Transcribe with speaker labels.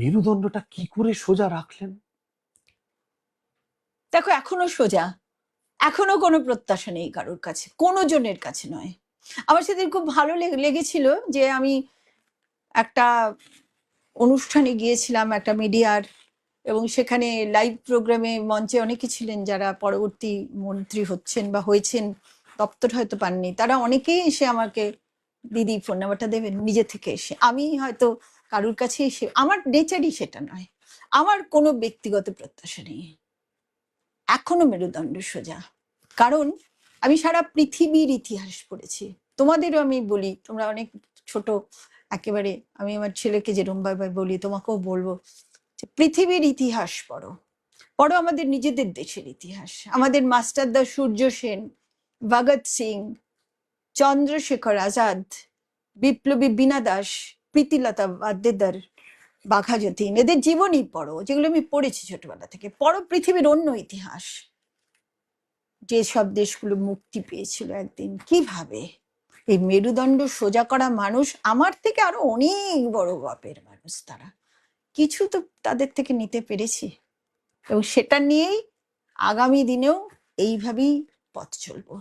Speaker 1: মেরুদণ্ডটা কি করে সোজা রাখলেন?
Speaker 2: দেখো, এখনো সোজা, এখনো কোনো প্রত্যাশা নেই কারোর কাছে, কোনো জনের কাছে নয়। আমার সেদিন খুব ভালো লেগেছিল যে আমি একটা অনুষ্ঠানে গিয়েছিলাম, একটা মিডিয়ার, এবং সেখানে লাইভ প্রোগ্রামে মঞ্চে অনেকে ছিলেন যারা পরবর্তী মন্ত্রী হচ্ছেন বা হয়েছেন, দপ্তর হয়তো পাননি, তারা অনেকেই এসে আমাকে দিদি ফোন নাম্বারটা দেবেন, নিজে থেকে এসে। আমি হয়তো কারুর কাছে এসে, আমার নেচারই সেটা নয়, আমার কোনো ব্যক্তিগত প্রত্যাশা নেই। এখনো মেরুদণ্ড সোজা, কারণ আমি সারা পৃথিবীর ইতিহাস পড়েছি। তোমাদেরও আমি বলি, তোমরা অনেক ছোট একেবারে, আমি আমার ছেলেকে যেরকম ভাবে বলি তোমাকেও বলবো, যে পৃথিবীর ইতিহাস পড়ো, পড়ো আমাদের নিজেদের দেশের ইতিহাস। আমাদের মাস্টারদা সূর্য সেন, ভগৎ সিং, চন্দ্রশেখর আজাদ, বিপ্লবী বীণা দাস, প্রীতিলতা ওয়াদ্দেদার, বাঘা যতীন, এদের জীবনী পড়ো, যেগুলো আমি পড়েছি ছোটবেলা থেকে। পড়ো পৃথিবীর অন্য ইতিহাস, যেসব দেশগুলো মুক্তি পেয়েছিল একদিন কিভাবে। এই মেরুদণ্ড সোজা করা মানুষ আমার থেকে আরো অনেক বড় গপের মানুষ, তারা কিছু তো তাদের থেকে নিতে পেরেছি, এবং সেটা নিয়েই আগামী দিনেও এইভাবেই পথ চলবো।